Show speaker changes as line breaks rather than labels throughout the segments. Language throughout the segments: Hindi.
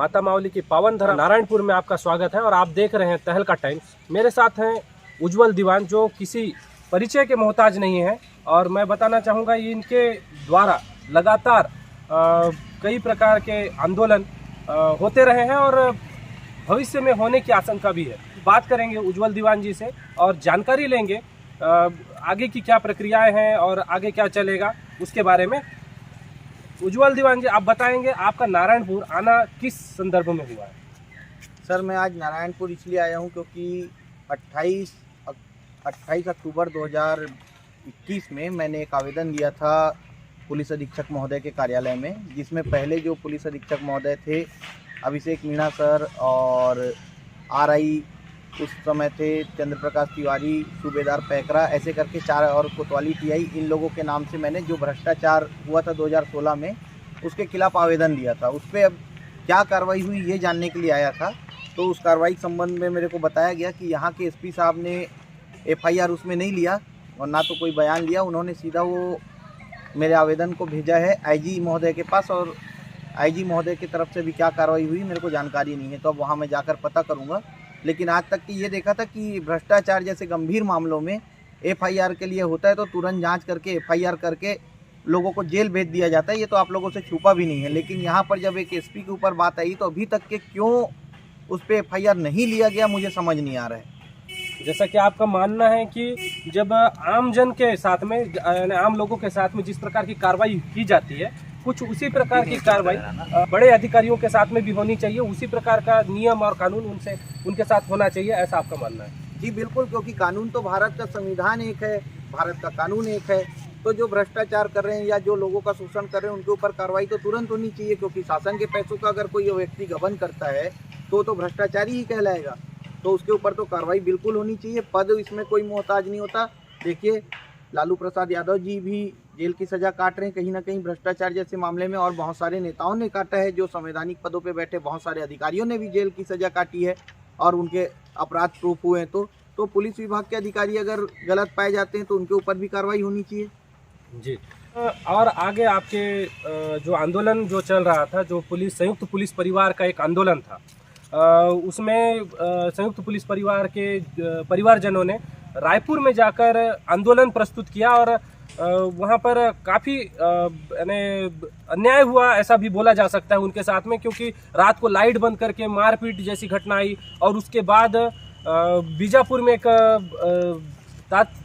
माता मावली की पावन धरा नारायणपुर में आपका स्वागत है और आप देख रहे हैं तहलका टाइम्स। मेरे साथ हैं उज्जवल दीवान, जो किसी परिचय के मोहताज नहीं है। और मैं बताना चाहूँगा, इनके द्वारा लगातार कई प्रकार के आंदोलन होते रहे हैं और भविष्य में होने की आशंका भी है। बात करेंगे उज्जवल दीवान जी से और जानकारी लेंगे आगे की क्या प्रक्रियाएं हैं और आगे क्या चलेगा उसके बारे में। उज्जवल दीवान जी, आप बताएंगे आपका नारायणपुर आना किस संदर्भ में हुआ है?
सर, मैं आज नारायणपुर इसलिए आया हूं क्योंकि 28 अक्टूबर 2021 में मैंने एक आवेदन दिया था पुलिस अधीक्षक महोदय के कार्यालय में, जिसमें पहले जो पुलिस अधीक्षक महोदय थे अभिषेक मीणा सर और आरआई उस समय थे चंद्र प्रकाश तिवारी, सूबेदार पैकरा, ऐसे करके 4 और कोतवाली टीआई, इन लोगों के नाम से मैंने जो भ्रष्टाचार हुआ था 2016 में उसके खिलाफ आवेदन दिया था। उस पर अब क्या कार्रवाई हुई ये जानने के लिए आया था। तो उस कार्रवाई के संबंध में मेरे को बताया गया कि यहाँ के एसपी साहब ने एफआईआर उसमें नहीं लिया और ना तो कोई बयान लिया। उन्होंने सीधा वो मेरे आवेदन को भेजा है आईजी महोदय के पास, और आईजी महोदय की तरफ से भी क्या कार्रवाई हुई मेरे को जानकारी नहीं है। तो अब वहाँ मैं जाकर पता करूँगा। लेकिन आज तक की ये देखा था कि भ्रष्टाचार जैसे गंभीर मामलों में एफआईआर के लिए होता है तो तुरंत जांच करके एफआईआर करके लोगों को जेल भेज दिया जाता है। ये तो आप लोगों से छुपा भी नहीं है। लेकिन यहाँ पर जब एक एसपी के ऊपर बात आई तो अभी तक के क्यों उस पर एफआईआर नहीं लिया गया मुझे समझ नहीं आ रहा है।
जैसा कि आपका मानना है कि जब आम जन के साथ में, आम लोगों के साथ में जिस प्रकार की कार्रवाई की जाती है, कुछ उसी प्रकार की कार्रवाई बड़े अधिकारियों के साथ में भी होनी चाहिए, उसी प्रकार का नियम और कानून उनके साथ होना चाहिए, ऐसा आपका मानना है?
जी बिल्कुल, क्योंकि कानून तो भारत का संविधान एक है, भारत का कानून एक है। तो जो भ्रष्टाचार कर रहे हैं या जो लोगों का शोषण कर रहे हैं उनके ऊपर कार्रवाई तो तुरंत होनी चाहिए, क्योंकि शासन के पैसों का अगर कोई व्यक्ति गबन करता है तो भ्रष्टाचारी ही कहलाएगा। तो उसके ऊपर तो कार्रवाई बिल्कुल होनी चाहिए। पद इसमें कोई मोहताज नहीं होता। देखिए, लालू प्रसाद यादव जी भी जेल की सज़ा काट रहे हैं कहीं ना कहीं भ्रष्टाचार जैसे मामले में, और बहुत सारे नेताओं ने काटा है जो संवैधानिक पदों पे बैठे, बहुत सारे अधिकारियों ने भी जेल की सज़ा काटी है और उनके अपराध प्रूफ हुए हैं। तो पुलिस विभाग के अधिकारी अगर गलत पाए जाते हैं तो उनके ऊपर भी कार्रवाई होनी चाहिए।
जी। और आगे आपके जो आंदोलन जो चल रहा था, जो संयुक्त पुलिस परिवार का एक आंदोलन था, उसमें संयुक्त पुलिस परिवार के परिवारजनों ने रायपुर में जाकर आंदोलन प्रस्तुत किया और वहाँ पर काफ़ी अन्याय हुआ, ऐसा भी बोला जा सकता है उनके साथ में, क्योंकि रात को लाइट बंद करके मारपीट जैसी घटना आई। और उसके बाद बीजापुर में एक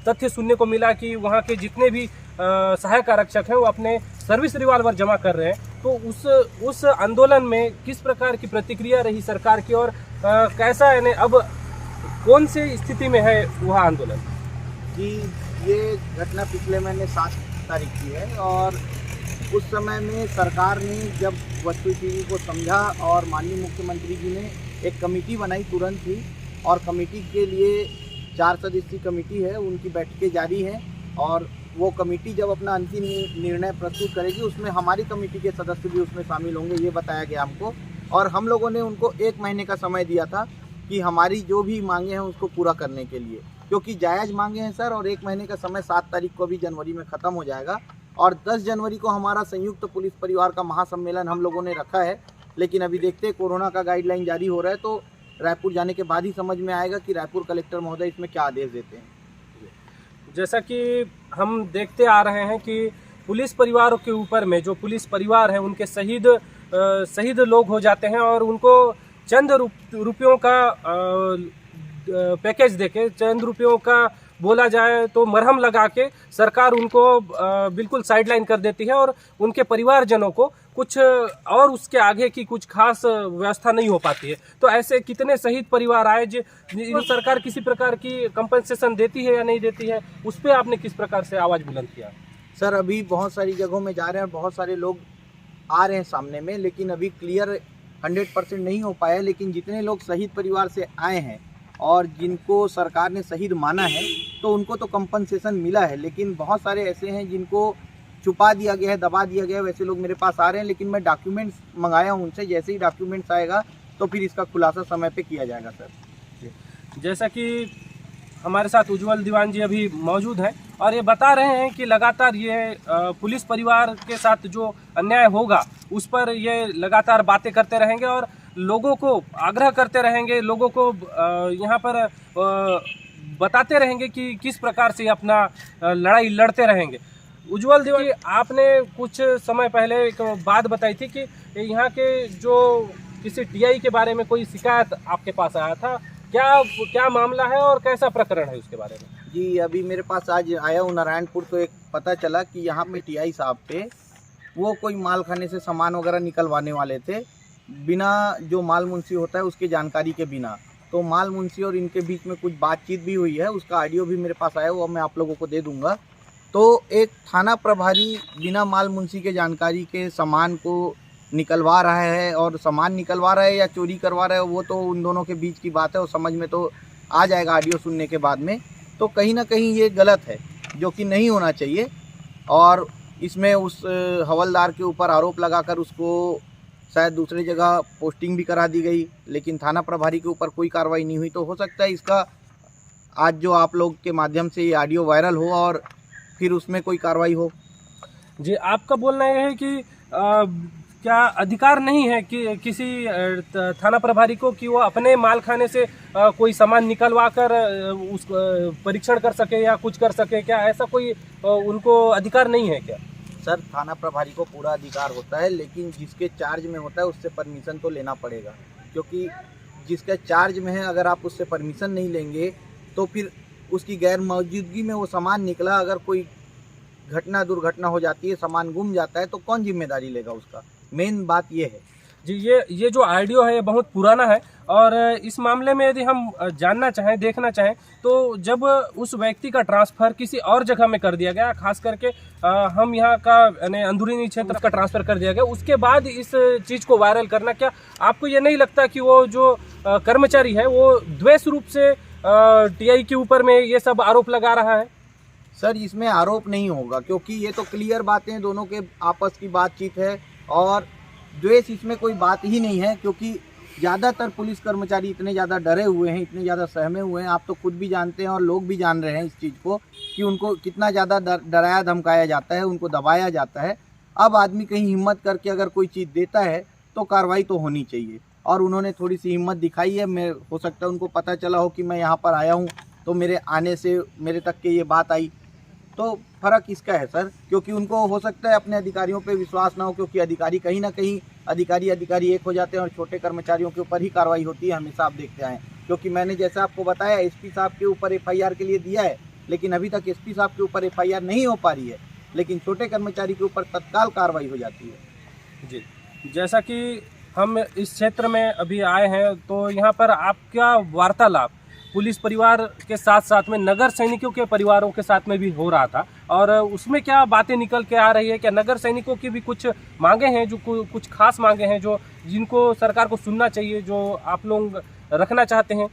तथ्य सुनने को मिला कि वहाँ के जितने भी सहायक आरक्षक हैं वो अपने सर्विस रिवॉल्वर जमा कर रहे हैं। तो उस आंदोलन में किस प्रकार की प्रतिक्रिया रही सरकार की और कैसा, यानी अब कौन सी स्थिति में है वह आंदोलन?
कि ये घटना पिछले महीने 7 तारीख की है और उस समय में सरकार ने जब वस्तुस्थिति को समझा और माननीय मुख्यमंत्री जी ने एक कमेटी बनाई तुरंत ही, और कमेटी के लिए 4 सदस्यीय कमेटी है, उनकी बैठकें जारी हैं। और वो कमेटी जब अपना अंतिम निर्णय प्रस्तुत करेगी उसमें हमारी कमेटी के सदस्य भी उसमें शामिल होंगे, ये बताया गया हमको। और हम लोगों ने उनको 1 महीने का समय दिया था कि हमारी जो भी मांगे हैं उसको पूरा करने के लिए, क्योंकि जायज़ मांगे हैं सर। और 1 महीने का समय 7 तारीख को भी जनवरी में ख़त्म हो जाएगा और 10 जनवरी को हमारा संयुक्त पुलिस परिवार का महासम्मेलन हम लोगों ने रखा है। लेकिन अभी देखते हैं, कोरोना का गाइडलाइन जारी हो रहा है, तो रायपुर जाने के बाद ही समझ में आएगा कि रायपुर कलेक्टर महोदय इसमें क्या आदेश देते हैं।
जैसा कि हम देखते आ रहे हैं कि पुलिस परिवारों के ऊपर में, जो पुलिस परिवार हैं उनके शहीद लोग हो जाते हैं और उनको चंद रुपयों का पैकेज देके, चंद रुपयों का बोला जाए तो मरहम लगा के सरकार उनको बिल्कुल साइडलाइन कर देती है और उनके परिवारजनों को कुछ और उसके आगे की कुछ खास व्यवस्था नहीं हो पाती है। तो ऐसे कितने शहीद परिवार आए जो सरकार किसी प्रकार की कंपनसेशन देती है या नहीं देती है, उस पर आपने किस प्रकार से आवाज़ बुलंद किया?
सर, अभी बहुत सारी जगहों में जा रहे हैं, बहुत सारे लोग आ रहे हैं सामने में, लेकिन अभी क्लियर 100% नहीं हो पाया। लेकिन जितने लोग शहीद परिवार से आए हैं और जिनको सरकार ने शहीद माना है तो उनको तो कंपनसेशन मिला है। लेकिन बहुत सारे ऐसे हैं जिनको छुपा दिया गया है, दबा दिया गया है, वैसे लोग मेरे पास आ रहे हैं। लेकिन मैं डॉक्यूमेंट्स मंगाया हूँ उनसे, जैसे ही डॉक्यूमेंट्स आएगा तो फिर इसका खुलासा समय पे किया जाएगा सर।
जैसा कि हमारे साथ उज्जवल दीवान जी अभी मौजूद हैं और ये बता रहे हैं कि लगातार ये पुलिस परिवार के साथ जो अन्याय होगा उस पर ये लगातार बातें करते रहेंगे और लोगों को आग्रह करते रहेंगे, लोगों को यहाँ पर बताते रहेंगे कि किस प्रकार से अपना लड़ाई लड़ते रहेंगे। उज्जवल दीवान, आपने कुछ समय पहले एक बात बताई थी कि यहाँ के जो किसी टीआई के बारे में कोई शिकायत आपके पास आया था, क्या मामला है और कैसा प्रकरण है उसके बारे में?
जी, अभी मेरे पास आज आया हूँ नारायणपुर, तो एक पता चला कि यहाँ पे टीआई साहब थे, वो कोई माल खाने से सामान वगैरह निकलवाने वाले थे, बिना जो माल मुंशी होता है उसकी जानकारी के बिना। तो माल मुंशी और इनके बीच में कुछ बातचीत भी हुई है, उसका ऑडियो भी मेरे पास आया, वो मैं आप लोगों को दे दूंगा। तो एक थाना प्रभारी बिना माल मुंशी के जानकारी के सामान को निकलवा रहा है, और सामान निकलवा रहा है या चोरी करवा रहा है वो तो उन दोनों के बीच की बात है, वो समझ में तो आ जाएगा ऑडियो सुनने के बाद में। तो कहीं ना कहीं ये गलत है, जो कि नहीं होना चाहिए। और इसमें उस हवलदार के ऊपर आरोप लगाकर उसको शायद दूसरी जगह पोस्टिंग भी करा दी गई, लेकिन थाना प्रभारी के ऊपर कोई कार्रवाई नहीं हुई। तो हो सकता है इसका आज जो आप लोग के माध्यम से ये ऑडियो वायरल हो और फिर उसमें कोई कार्रवाई हो।
जी, आपका बोलना यह है कि क्या अधिकार नहीं है कि किसी थाना प्रभारी को कि वो अपने माल खाने से कोई सामान निकलवा कर उस परीक्षण कर सके या कुछ कर सके? क्या ऐसा कोई उनको अधिकार नहीं है क्या?
सर, थाना प्रभारी को पूरा अधिकार होता है, लेकिन जिसके चार्ज में होता है उससे परमिशन तो लेना पड़ेगा, क्योंकि जिसके चार्ज में है अगर आप उससे परमिशन नहीं लेंगे तो फिर उसकी गैर मौजूदगी में वो सामान निकला, अगर कोई दुर्घटना हो जाती है, सामान गुम जाता है, तो कौन जिम्मेदारी लेगा उसका? मेन बात ये है।
जी, ये जो ऑडियो है ये बहुत पुराना है, और इस मामले में यदि हम जानना चाहें, देखना चाहें, तो जब उस व्यक्ति का ट्रांसफ़र किसी और जगह में कर दिया गया, खास करके हम यहाँ का अंदरूनी क्षेत्र का ट्रांसफ़र कर दिया गया, उसके बाद इस चीज़ को वायरल करना, क्या आपको ये नहीं लगता कि वो जो कर्मचारी है वो द्वेष रूप से टीआई के ऊपर में ये सब आरोप लगा रहा है?
सर, इसमें आरोप नहीं होगा, क्योंकि ये तो क्लियर बातें दोनों के आपस की बातचीत है, और द्वेष इसमें कोई बात ही नहीं है, क्योंकि ज़्यादातर पुलिस कर्मचारी इतने ज़्यादा डरे हुए हैं, इतने ज़्यादा सहमे हुए हैं, आप तो खुद भी जानते हैं और लोग भी जान रहे हैं इस चीज़ को कि उनको कितना ज़्यादा डराया धमकाया जाता है, उनको दबाया जाता है। अब आदमी कहीं हिम्मत करके अगर कोई चीज़ देता है तो कार्रवाई तो होनी चाहिए, और उन्होंने थोड़ी सी हिम्मत दिखाई है। मैं हो सकता है उनको पता चला हो कि मैं यहाँ पर आया हूँ, तो मेरे आने से मेरे तक के ये बात आई, तो फ़र्क इसका है सर, क्योंकि उनको हो सकता है अपने अधिकारियों पे विश्वास ना हो, क्योंकि अधिकारी कहीं ना कहीं अधिकारी एक हो जाते हैं और छोटे कर्मचारियों के ऊपर ही कार्रवाई होती है, हमेशा आप देखते आए। क्योंकि मैंने जैसा आपको बताया एसपी साहब के ऊपर एफआईआर के लिए दिया है, लेकिन अभी तक एसपी साहब के ऊपर एफआईआर नहीं हो पा रही है, लेकिन छोटे कर्मचारी के ऊपर तत्काल कार्रवाई हो जाती है।
जी, जैसा कि हम इस क्षेत्र में अभी आए हैं, तो यहाँ पर आपका वार्तालाप पुलिस परिवार के साथ साथ में नगर सैनिकों के परिवारों के साथ में भी हो रहा था, और उसमें क्या बातें निकल के आ रही है? क्या नगर सैनिकों की भी कुछ मांगे हैं, जो कुछ खास मांगे हैं जो जिनको सरकार को सुनना चाहिए, जो आप लोग रखना चाहते हैं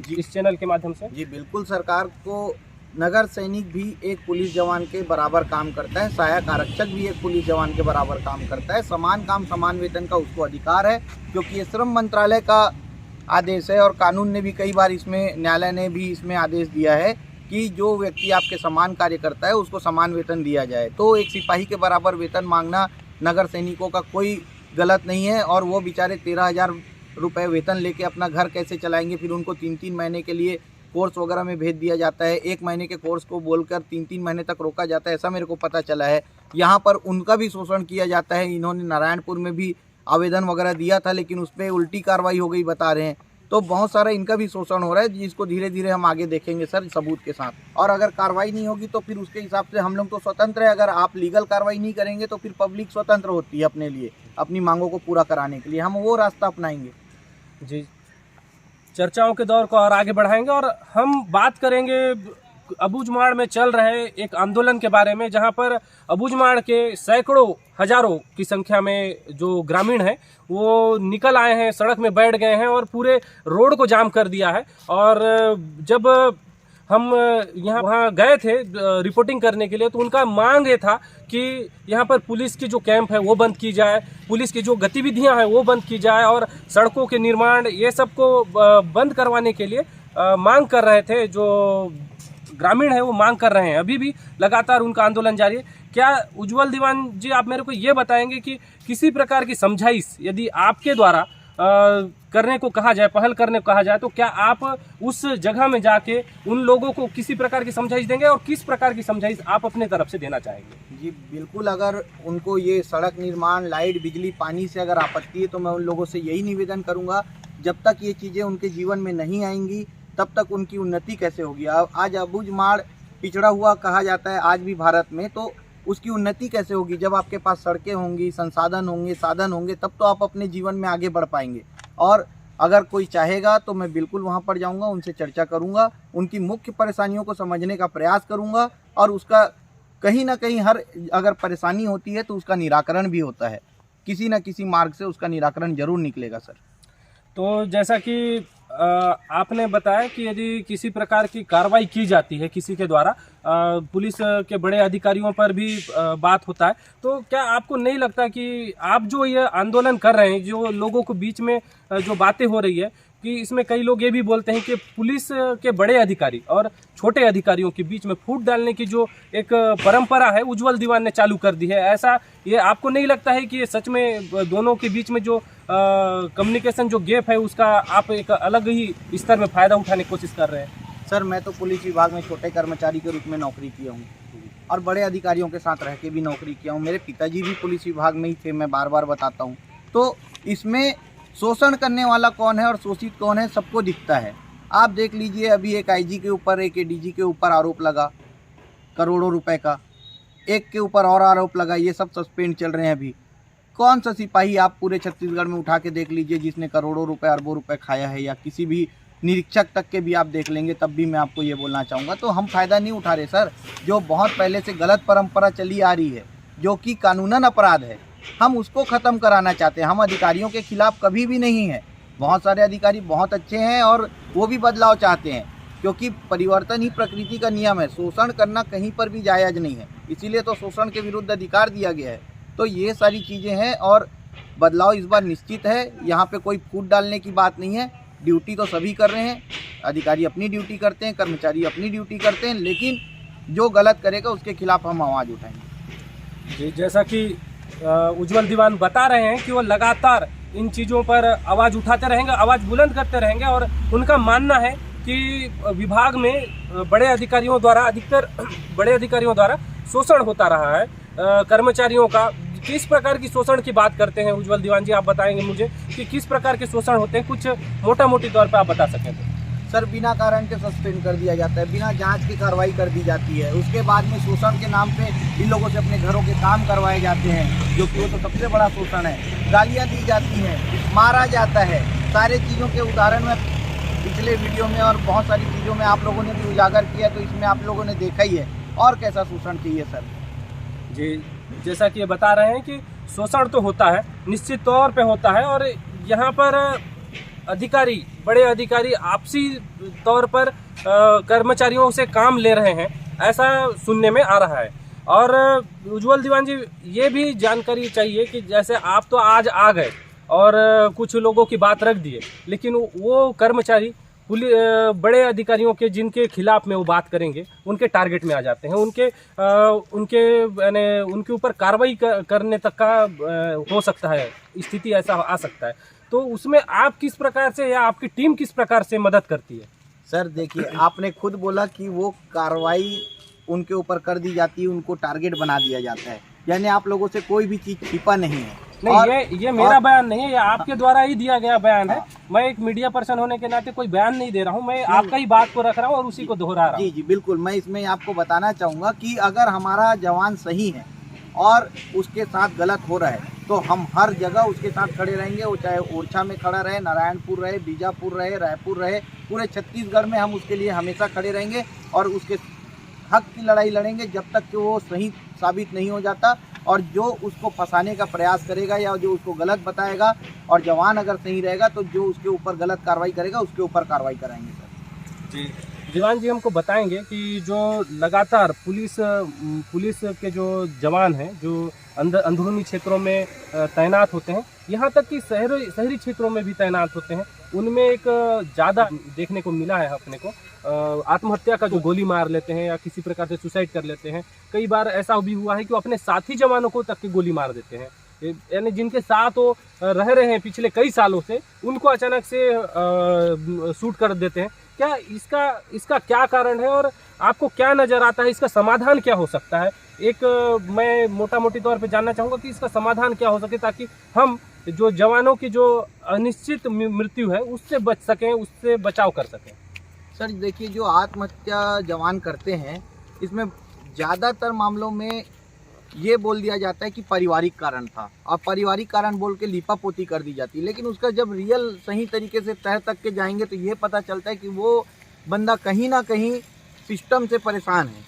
इस चैनल के माध्यम से?
जी बिल्कुल, सरकार को नगर सैनिक भी एक पुलिस जवान के बराबर काम करता है, सहायक आरक्षक भी एक पुलिस जवान के बराबर काम करता है। समान काम समान वेतन का उसको अधिकार है, क्योंकि ये श्रम मंत्रालय का आदेश है, और कानून ने भी कई बार इसमें, न्यायालय ने भी इसमें आदेश दिया है कि जो व्यक्ति आपके समान कार्य करता है उसको समान वेतन दिया जाए। तो एक सिपाही के बराबर वेतन मांगना नगर सैनिकों का कोई गलत नहीं है, और वो बेचारे 13,000 रुपये वेतन लेके अपना घर कैसे चलाएंगे? फिर उनको 3-3 महीने के लिए कोर्स वगैरह में भेज दिया जाता है, 1 महीने के कोर्स को बोलकर 3-3 महीने तक रोका जाता है, ऐसा मेरे को पता चला है। यहाँ पर उनका भी शोषण किया जाता है। इन्होंने नारायणपुर में भी आवेदन वगैरह दिया था, लेकिन उस पर उल्टी कार्रवाई हो गई बता रहे हैं। तो बहुत सारा इनका भी शोषण हो रहा है, जिसको धीरे धीरे हम आगे देखेंगे सर सबूत के साथ। और अगर कार्रवाई नहीं होगी तो फिर उसके हिसाब से हम लोग तो स्वतंत्र है, अगर आप लीगल कार्रवाई नहीं करेंगे तो फिर पब्लिक स्वतंत्र होती है अपने लिए, अपनी मांगों को पूरा कराने के लिए, हम वो रास्ता अपनाएंगे।
जी, चर्चाओं के दौर को और आगे बढ़ाएंगे, और हम बात करेंगे अबूझमाड़ में चल रहे एक आंदोलन के बारे में, जहां पर अबूझमाड़ के सैकड़ों हजारों की संख्या में जो ग्रामीण हैं वो निकल आए हैं, सड़क में बैठ गए हैं और पूरे रोड को जाम कर दिया है। और जब हम वहाँ गए थे रिपोर्टिंग करने के लिए, तो उनका मांग ये था कि यहाँ पर पुलिस की जो कैंप है वो बंद की जाए, पुलिस की जो गतिविधियाँ हैं वो बंद की जाए, और सड़कों के निर्माण ये सब को बंद करवाने के लिए मांग कर रहे थे। जो ग्रामीण है वो मांग कर रहे हैं, अभी भी लगातार उनका आंदोलन जारी है। क्या उज्जवल दीवान जी, आप मेरे को ये बताएंगे कि किसी प्रकार की समझाइश यदि आपके द्वारा करने को कहा जाए, पहल करने को कहा जाए, तो क्या आप उस जगह में जाके उन लोगों को किसी प्रकार की समझाइश देंगे और किस प्रकार की समझाइश आप अपने तरफ से देना चाहेंगे?
जी बिल्कुल, अगर उनको ये सड़क निर्माण, लाइट, बिजली, पानी से अगर आपत्ति है तो मैं उन लोगों से यही निवेदन करूंगा, जब तक ये चीज़ें उनके जीवन में नहीं आएंगी तब तक उनकी उन्नति कैसे होगी। आज अबूझमाड़ पिछड़ा हुआ कहा जाता है आज भी भारत में, तो उसकी उन्नति कैसे होगी? जब आपके पास सड़कें होंगी, संसाधन होंगे, साधन होंगे, तब तो आप अपने जीवन में आगे बढ़ पाएंगे। और अगर कोई चाहेगा तो मैं बिल्कुल वहाँ पर जाऊँगा, उनसे चर्चा करूँगा, उनकी मुख्य परेशानियों को समझने का प्रयास करूँगा और उसका कहीं ना कहीं हर अगर परेशानी होती है तो उसका निराकरण भी होता है, किसी न किसी मार्ग से उसका निराकरण जरूर निकलेगा सर।
तो जैसा कि आपने बताया कि यदि किसी प्रकार की कार्रवाई की जाती है किसी के द्वारा, पुलिस के बड़े अधिकारियों पर भी बात होता है, तो क्या आपको नहीं लगता कि आप जो ये आंदोलन कर रहे हैं, जो लोगों के बीच में जो बातें हो रही है, कि इसमें कई लोग ये भी बोलते हैं कि पुलिस के बड़े अधिकारी और छोटे अधिकारियों के बीच में फूट डालने की जो एक परंपरा है उज्जवल दीवान ने चालू कर दी है, ऐसा ये आपको नहीं लगता है कि ये सच में दोनों के बीच में जो कम्युनिकेशन जो गैप है उसका आप एक अलग ही स्तर में फ़ायदा उठाने की कोशिश कर रहे हैं?
सर मैं तो पुलिस विभाग में छोटे कर्मचारी के रूप में नौकरी किया हूँ और बड़े अधिकारियों के साथ रह के भी नौकरी किया हूँ। मेरे पिताजी भी पुलिस विभाग में ही थे, मैं बार बार बताता हूँ। तो इसमें शोषण करने वाला कौन है और शोषित कौन है सबको दिखता है। आप देख लीजिए, अभी एक आईजी के ऊपर, एक एडीजी के ऊपर आरोप लगा करोड़ों रुपए का, एक के ऊपर और आरोप लगा, ये सब सस्पेंड चल रहे हैं अभी। कौन सा सिपाही आप पूरे छत्तीसगढ़ में उठा के देख लीजिए जिसने करोड़ों रुपए, अरबों रुपए खाया है, या किसी भी निरीक्षक तक के भी आप देख लेंगे, तब भी मैं आपको ये बोलना चाहूँगा। तो हम फ़ायदा नहीं उठा रहे सर, जो बहुत पहले से गलत परंपरा चली आ रही है, जो कि कानूनन अपराध है, हम उसको ख़त्म कराना चाहते हैं। हम अधिकारियों के खिलाफ कभी भी नहीं है, बहुत सारे अधिकारी बहुत अच्छे हैं और वो भी बदलाव चाहते हैं, क्योंकि परिवर्तन ही प्रकृति का नियम है। शोषण करना कहीं पर भी जायज़ नहीं है, इसीलिए तो शोषण के विरुद्ध अधिकार दिया गया है। तो ये सारी चीज़ें हैं और बदलाव इस बार निश्चित है। यहाँ पे कोई फूट डालने की बात नहीं है, ड्यूटी तो सभी कर रहे हैं, अधिकारी अपनी ड्यूटी करते हैं, कर्मचारी अपनी ड्यूटी करते हैं, लेकिन जो गलत करेगा उसके खिलाफ हम आवाज़ उठाएंगे।
जी, जैसा कि उज्जवल दीवान बता रहे हैं कि वो लगातार इन चीज़ों पर आवाज़ उठाते रहेंगे, आवाज़ बुलंद करते रहेंगे और उनका मानना है कि विभाग में बड़े अधिकारियों द्वारा, अधिकतर बड़े अधिकारियों द्वारा शोषण होता रहा है कर्मचारियों का। किस प्रकार की शोषण की बात करते हैं उज्जवल दीवान जी, आप बताएंगे मुझे कि किस प्रकार के शोषण होते हैं, कुछ मोटा मोटी तौर पर आप बता सकें तो?
सर बिना कारण के सस्पेंड कर दिया जाता है, बिना जांच की कार्रवाई कर दी जाती है, उसके बाद में शोषण के नाम पे इन लोगों से अपने घरों के काम करवाए जाते हैं, जो कि वो तो सबसे बड़ा शोषण है। गालियाँ दी जाती हैं, मारा जाता है, सारे चीज़ों के उदाहरण में पिछले वीडियो में और बहुत सारी चीज़ों में आप लोगों ने भी उजागर किया, तो इसमें आप लोगों ने देखा ही है। और कैसा शोषण चाहिए सर?
जी, जैसा कि ये बता रहे हैं कि शोषण तो होता है, निश्चित तौर पे होता है, और यहाँ पर अधिकारी, बड़े अधिकारी आपसी तौर पर कर्मचारियों से काम ले रहे हैं, ऐसा सुनने में आ रहा है। और उज्जवल दीवान जी, ये भी जानकारी चाहिए कि जैसे आप तो आज आ गए और कुछ लोगों की बात रख दिए, लेकिन वो कर्मचारी बड़े अधिकारियों के जिनके खिलाफ में वो बात करेंगे उनके टारगेट में आ जाते हैं, उनके ऊपर कार्रवाई करने तक का हो सकता है, स्थिति ऐसा आ सकता है। तो उसमें आप किस प्रकार से या आपकी टीम किस प्रकार से मदद करती है?
सर देखिए, आपने खुद बोला कि वो कार्रवाई उनके ऊपर कर दी जाती है, उनको टारगेट बना दिया जाता है, यानी आप लोगों से कोई भी चीज़ छिपा नहीं है।
नहीं, ये मेरा बयान नहीं है, ये आपके द्वारा ही दिया गया बयान है। मैं एक मीडिया पर्सन होने के नाते कोई बयान नहीं दे रहा हूँ, मैं आपका ही बात को रख रहा हूँ और उसी को दोहरा रहा हूँ।
जी जी बिल्कुल, मैं इसमें आपको बताना चाहूँगा कि अगर हमारा जवान सही है और उसके साथ गलत हो रहा है तो हम हर जगह उसके साथ खड़े रहेंगे। वो चाहे ओरछा में खड़ा रहे, नारायणपुर रहे, बीजापुर रहे, रायपुर रहे, पूरे छत्तीसगढ़ में हम उसके लिए हमेशा खड़े रहेंगे और उसके हक की लड़ाई लड़ेंगे जब तक कि वो सही साबित नहीं हो जाता। और जो उसको फंसाने का प्रयास करेगा या जो उसको गलत बताएगा और जवान अगर सही रहेगा तो जो उसके ऊपर गलत कार्रवाई करेगा उसके ऊपर कार्रवाई कराएंगे सर।
जी, दीवान जी हमको बताएंगे कि जो लगातार पुलिस के जो जवान हैं, जो अंदरूनी क्षेत्रों में तैनात होते हैं, यहाँ तक कि शहरी क्षेत्रों में भी तैनात होते हैं, उनमें एक ज़्यादा देखने को मिला है अपने को आत्महत्या का, जो गोली मार लेते हैं या किसी प्रकार से सुसाइड कर लेते हैं। कई बार ऐसा भी हुआ है कि वो अपने साथी जवानों को तक के गोली मार देते हैं यानी जिनके साथ वो रह रहे हैं पिछले कई सालों से, उनको अचानक से शूट कर देते हैं। क्या इसका क्या कारण है और आपको क्या नज़र आता है, इसका समाधान क्या हो सकता है? मैं मोटा मोटी तौर पे जानना चाहूँगा कि इसका समाधान क्या हो सके, ताकि हम जो जवानों की जो अनिश्चित मृत्यु है उससे बच सकें, उससे बचाव कर सकें।
सर देखिए, जो आत्महत्या जवान करते हैं इसमें ज़्यादातर मामलों में ये बोल दिया जाता है कि पारिवारिक कारण था, और पारिवारिक कारण बोल के लीपापोती कर दी जाती है। लेकिन उसका जब रियल सही तरीके से तह तक के जाएंगे तो ये पता चलता है कि वो बंदा कहीं ना कहीं सिस्टम से परेशान है,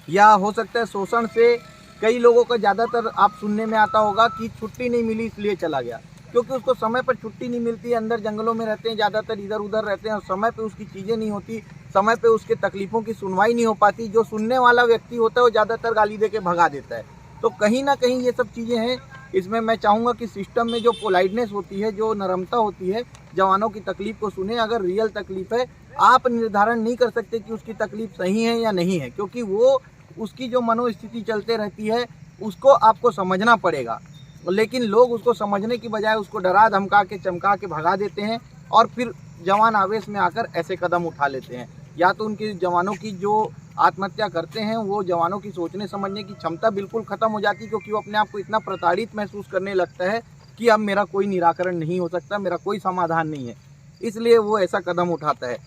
या हो सकता है शोषण से। कई लोगों का ज़्यादातर आप सुनने में आता होगा कि छुट्टी नहीं मिली इसलिए चला गया, क्योंकि उसको समय पर छुट्टी नहीं मिलती है। अंदर जंगलों में रहते हैं, ज़्यादातर इधर उधर रहते हैं, और समय पे उसकी चीज़ें नहीं होती, समय पे उसके तकलीफ़ों की सुनवाई नहीं हो पाती। जो सुनने वाला व्यक्ति होता है वो ज़्यादातर गाली दे के भगा देता है। तो कहीं ना कहीं ये सब चीज़ें हैं। इसमें मैं चाहूँगा कि सिस्टम में जो पोलाइटनेस होती है, जो नरमता होती है, जवानों की तकलीफ़ को सुने। अगर रियल तकलीफ़ है, आप निर्धारण नहीं कर सकते कि उसकी तकलीफ़ सही है या नहीं है, क्योंकि वो उसकी जो मनोस्थिति चलते रहती है उसको आपको समझना पड़ेगा। लेकिन लोग उसको समझने की बजाय उसको डरा धमका के चमका के भगा देते हैं, और फिर जवान आवेश में आकर ऐसे कदम उठा लेते हैं। या तो उनकी जवानों की जो आत्महत्या करते हैं वो जवानों की सोचने समझने की क्षमता बिल्कुल ख़त्म हो जाती है, क्योंकि वो अपने आप को इतना प्रताड़ित महसूस करने लगता है कि अब मेरा कोई निराकरण नहीं हो सकता, मेरा कोई समाधान नहीं है, इसलिए वो ऐसा कदम उठाता है।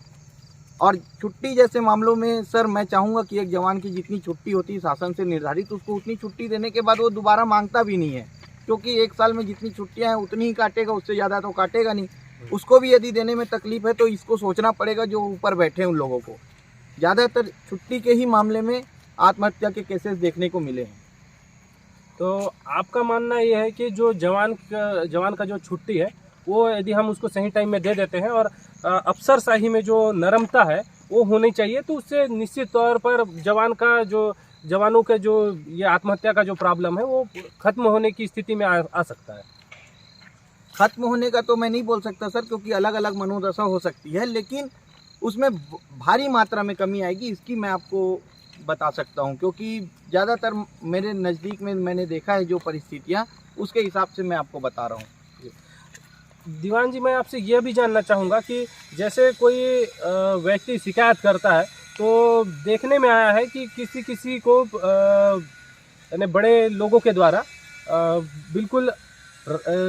और छुट्टी जैसे मामलों में सर मैं चाहूँगा कि एक जवान की जितनी छुट्टी होती है शासन से निर्धारित, उसको उतनी छुट्टी देने के बाद वो दोबारा मांगता भी नहीं है, क्योंकि एक साल में जितनी छुट्टियाँ हैं उतनी ही काटेगा, उससे ज़्यादा तो काटेगा नहीं। उसको भी यदि देने में तकलीफ है तो इसको सोचना पड़ेगा जो ऊपर बैठे हैं उन लोगों को। ज़्यादातर छुट्टी के ही मामले में आत्महत्या के केसेस देखने को मिले हैं।
तो आपका मानना ये है कि जो जवान का जो छुट्टी है वो यदि हम उसको सही टाइम में दे देते हैं और अफसरशाही में जो नरमता है वो होनी चाहिए, तो उससे निश्चित तौर पर जवानों के जो ये आत्महत्या का जो प्रॉब्लम है वो खत्म होने की स्थिति में आ सकता है।
खत्म होने का तो मैं नहीं बोल सकता सर, क्योंकि अलग अलग मनोदशा हो सकती है, लेकिन उसमें भारी मात्रा में कमी आएगी, इसकी मैं आपको बता सकता हूं, क्योंकि ज़्यादातर मेरे नज़दीक में मैंने देखा है जो परिस्थितियां, उसके हिसाब से मैं आपको बता रहा हूं।
दीवान जी, मैं आपसे यह भी जानना चाहूँगा कि जैसे कोई व्यक्ति शिकायत करता है तो देखने में आया है कि किसी को यानी बड़े लोगों के द्वारा बिल्कुल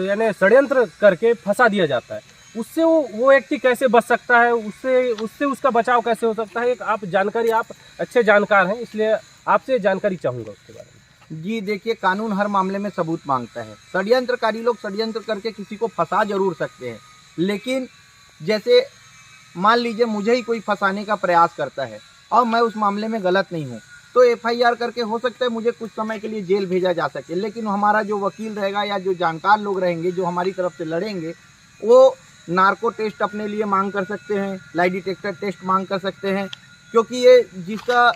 यानी षड्यंत्र करके फंसा दिया जाता है। उससे वो व्यक्ति कैसे बच सकता है, उससे उसका बचाव कैसे हो सकता है? आप अच्छे जानकार हैं, इसलिए आपसे जानकारी चाहूँगा उसके बारे में।
जी देखिए, कानून हर मामले में सबूत मांगता है। षड्यंत्रकारी लोग षड्यंत्र करके किसी को फंसा जरूर सकते हैं, लेकिन जैसे मान लीजिए मुझे ही कोई फंसाने का प्रयास करता है और मैं उस मामले में गलत नहीं हूँ, तो FIR करके हो सकता है मुझे कुछ समय के लिए जेल भेजा जा सके। लेकिन हमारा जो वकील रहेगा या जो जानकार लोग रहेंगे जो हमारी तरफ से लड़ेंगे, वो नार्को टेस्ट अपने लिए मांग कर सकते हैं, लाई डिटेक्टर टेस्ट मांग कर सकते हैं, क्योंकि ये जिसका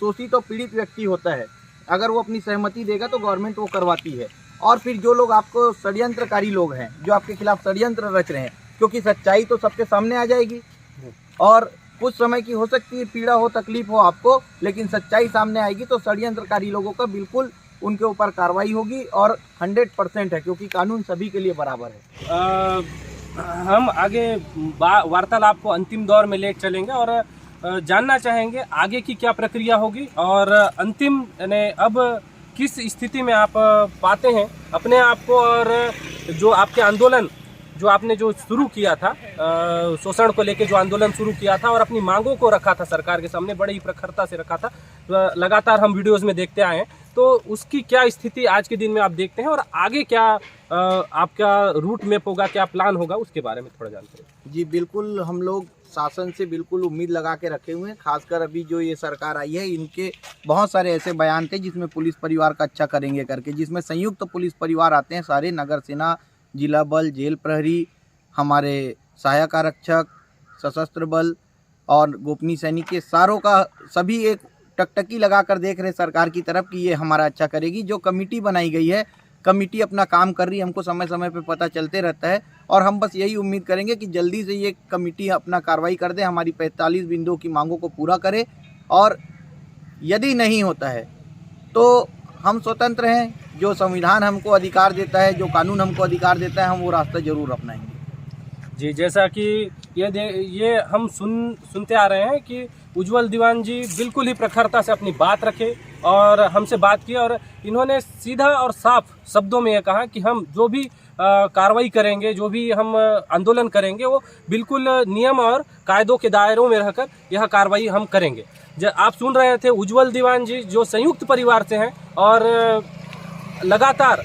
शोषित और पीड़ित व्यक्ति होता है, अगर वो अपनी सहमति देगा तो गवर्नमेंट वो करवाती है। और फिर जो लोग आपको षड्यंत्रकारी लोग हैं, जो आपके खिलाफ षड्यंत्र रच रहे हैं, क्योंकि सच्चाई तो सबके सामने आ जाएगी और कुछ समय की हो सकती है पीड़ा हो, तकलीफ हो आपको, लेकिन सच्चाई सामने आएगी तो षड्यंत्रकारी लोगों का बिल्कुल उनके ऊपर कार्रवाई होगी, और 100% है, क्योंकि कानून सभी के लिए बराबर है।
हम आगे वार्तालाप को अंतिम दौर में ले चलेंगे और जानना चाहेंगे आगे की क्या प्रक्रिया होगी, और अंतिम यानी अब किस स्थिति में आप पाते हैं अपने आप को, और जो आपके आंदोलन जो आपने जो शुरू किया था, शोषण को लेकर जो आंदोलन शुरू किया था और अपनी मांगों को रखा था सरकार के सामने, बड़ी ही प्रखरता से रखा था, लगातार हम वीडियोस में देखते आए हैं, तो उसकी क्या स्थिति आज के दिन में आप देखते हैं, और आगे क्या आपका रूट मैप होगा, क्या प्लान होगा, उसके बारे में थोड़ा जानते हैं।
जी बिल्कुल, हम लोग शासन से बिल्कुल उम्मीद लगा के रखे हुए हैं। खासकर अभी जो ये सरकार आई है, इनके बहुत सारे ऐसे बयान थे जिसमें पुलिस परिवार का अच्छा करेंगे करके, जिसमें संयुक्त पुलिस परिवार आते हैं सारे, नगर सेना, जिला बल, जेल प्रहरी, हमारे सहायक आरक्षक, सशस्त्र बल और गोपनीय सैनिक, के सारों का सभी एक टकटकी लगा कर देख रहे सरकार की तरफ कि ये हमारा अच्छा करेगी। जो कमेटी बनाई गई है, कमेटी अपना काम कर रही है, हमको समय समय पे पता चलते रहता है, और हम बस यही उम्मीद करेंगे कि जल्दी से ये कमेटी अपना कार्रवाई कर दे, हमारी 45 बिंदुओं की मांगों को पूरा करे, और यदि नहीं होता है तो हम स्वतंत्र हैं, जो संविधान हमको अधिकार देता है, जो कानून हमको अधिकार देता है, हम वो रास्ता जरूर अपनाएंगे।
जी, जैसा कि ये हम सुनते आ रहे हैं कि उज्जवल दीवान जी बिल्कुल ही प्रखरता से अपनी बात रखे और हमसे बात की, और इन्होंने सीधा और साफ शब्दों में ये कहा कि हम जो भी कार्रवाई करेंगे, जो भी हम आंदोलन करेंगे, वो बिल्कुल नियम और कायदों के दायरों में रहकर यह कार्रवाई हम करेंगे। आप सुन रहे थे उज्जवल दीवान जी, जो संयुक्त परिवार से हैं और लगातार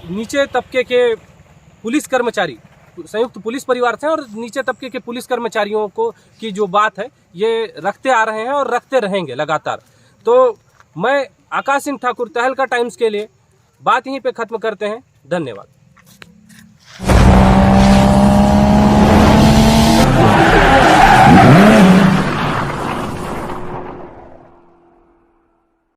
नीचे तबके के पुलिस कर्मचारी, संयुक्त पुलिस परिवार से और नीचे तबके के पुलिस कर्मचारियों को की जो बात है ये रखते आ रहे हैं और रखते रहेंगे लगातार। तो मैं आकाश सिंह ठाकुर, तहलका टाइम्स के लिए बात यहीं पे खत्म करते हैं। धन्यवाद।